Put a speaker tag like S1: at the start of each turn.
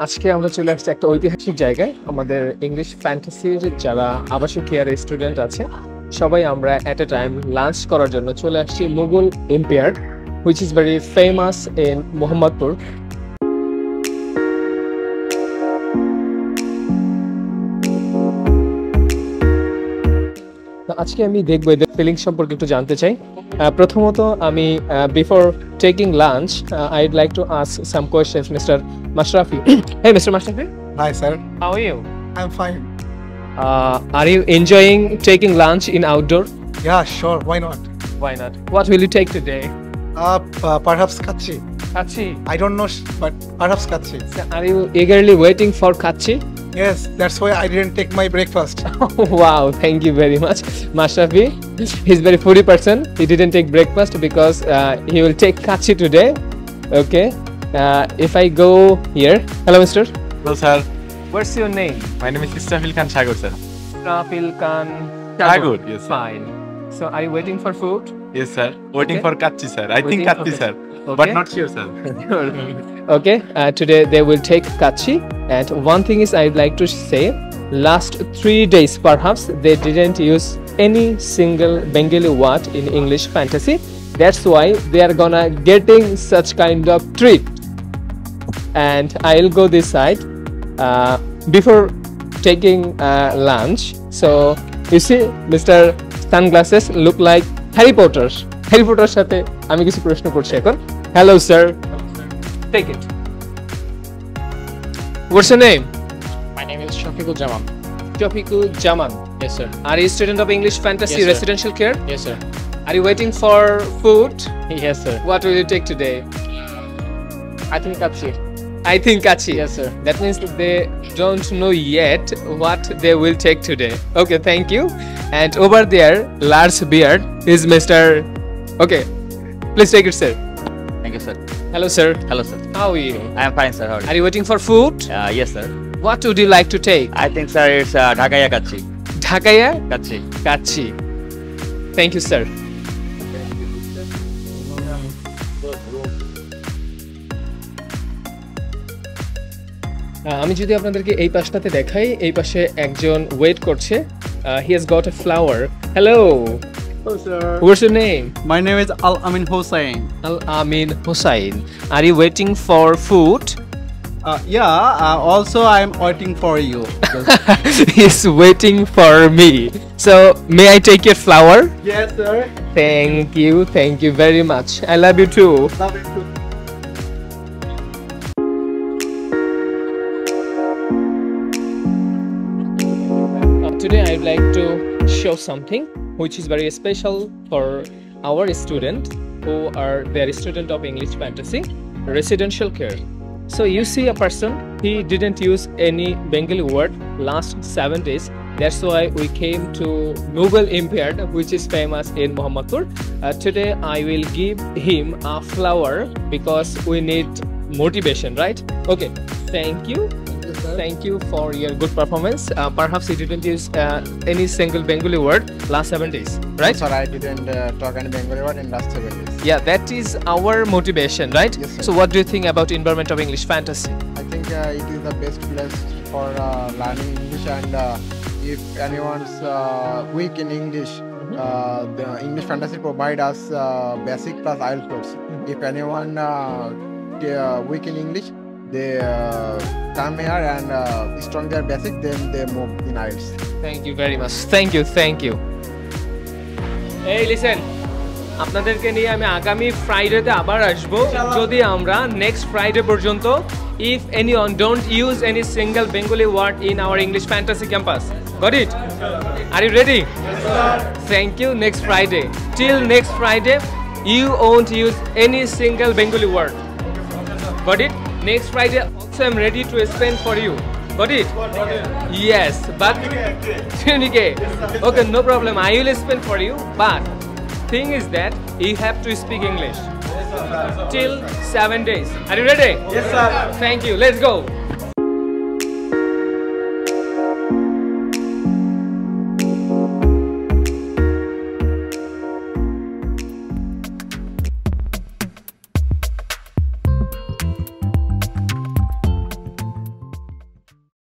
S1: আজকে আমরা চলে আসছি একটা ঐতিহাসিক জায়গায়। আমাদের ইংলিশ ফ্যান্টাসির যারা আবাসিক কেয়ারের স্টুডেন্ট আছে সবাই আমরা এট এ টাইম লাঞ্চ করার জন্য চলে আসছি Mughal empire, which is very famous in Mohammadpur. আজকে আমি দেখবো এদের ফিলিংস সম্পর্কে একটু জানতে চাই। প্রথমত আমি before taking lunch I'd like to ask some questions mister Mashrafi. Hey Mr. Mashrafi.
S2: Hi sir.
S1: How are you?
S2: I'm fine.
S1: Are you enjoying taking lunch in outdoor?
S2: Yeah, sure. Why not?
S1: Why not? What will you take today?
S2: Perhaps kachi.
S1: Kachi.
S2: I don't know, but perhaps kachi.
S1: Are you eagerly waiting for kachi?
S2: Yes, that's why I didn't take my breakfast.
S1: Wow, thank you very much. Mashrafi, he's very foodie person. He didn't take breakfast because he will take kachi today. Okay. If I go here. Hello, mister.
S3: Hello, sir.
S1: What's your name?
S3: My name is Israfil Khan Sagar, sir.
S1: Israfil Khan
S3: Sagar, yes, sir.
S1: Fine. So, are you waiting for food?
S3: Yes, sir. Waiting
S1: Okay.
S3: for kachi, sir. I think
S1: Waiting-
S3: kachi,
S1: okay.
S3: sir.
S1: Okay.
S3: But not sure, sir.
S1: Okay. Today they will take kachi. And one thing is I'd like to say, last 3 days perhaps they didn't use any single Bengali word in English fantasy. That's why they are gonna getting such kind of treat. And I'll go this side before taking lunch. So you see Mr. Sunglasses look like Harry Potter. Harry Potter সাথে আমি কিছু প্রশ্ন করছি এখন. Hello sir. Take it. What's your name?
S4: My name is Shafiqul Jaman.
S1: Shafiqul Jaman.
S4: Yes, sir.
S1: Are you a student of English Fantasy
S4: Yes, sir.
S1: Residential Care?
S4: Yes, sir.
S1: Are you waiting for food?
S4: Yes, sir.
S1: What will you take today?
S4: I think kachi.
S1: I think kachi.
S4: Yes, sir.
S1: That means they don't know yet what they will take today. Okay, thank you. And over there, large beard is Mr. Okay, please take it, sir.
S4: Thank you, sir.
S1: Hello, sir.
S4: Hello, sir.
S1: How are you?
S4: I am fine, sir. How are
S1: Are you waiting for food?
S4: you? Yes, sir.
S1: What would you like to take?
S4: I think, sir, it's Dhakaya kachi.
S1: Dhakaya
S4: Kachi.
S1: kachi. Thank you, sir. আমি যদি আপনাদেরকে এই পাশটাতে দেখাই, এই পাশে একজন wait করছে। He has got a flower. Hello,
S5: Hello, sir.
S1: What's your name?
S5: My name is Al Amin Hossain.
S1: Al Amin Hossain. Are you waiting for food?
S5: Also I am waiting for you.
S1: He's waiting for me. So, may I take your flower?
S5: Yes, sir.
S1: Thank you very much. I love you too.
S5: Love you too.
S1: Today I'd like to show something which is very special for our student who are their student of English Fantasy Residential Care. So you see a person, he didn't use any Bengali word last 7 days. That's why we came to Mughal Empire, which is famous in Mohammadpur. Today I will give him a flower because we need motivation, right? Okay, thank you. Thank you for your good performance. Perhaps you didn't use any single Bengali word last 7 days, right?
S2: Sir, I didn't talk any Bengali word in last 7 days.
S1: Yeah, that is our motivation, right?
S2: Yes, sir.
S1: So what do you think about environment of English Fantasy?
S2: I think it is the best place for learning English, and if anyone's weak in English, the English Fantasy provide us basic plus IELTS. If anyone weak in English, they come here and strong their basic, then they move in IELTS.
S1: Thank you very much. Thank you. Hey, listen. আপনাদেরকে নিয়ে আমি আগামী ফ্রাইডেতে আবার আসবো যদি আমরা next Friday পর্যন্ত if anyone don't use any single Bengali word in our English Fantasy campus. Got it? Are you ready? Yes, sir. Thank you. Next Friday. Till next Friday, you won't use any single Bengali word. Got it? Next Friday also I'm ready to explain for you. Got it? Yes, but okay, no problem. I will explain for you. But thing is that you have to speak English till 7 days. Are you ready?
S5: Yes, sir.
S1: Thank you. Let's go.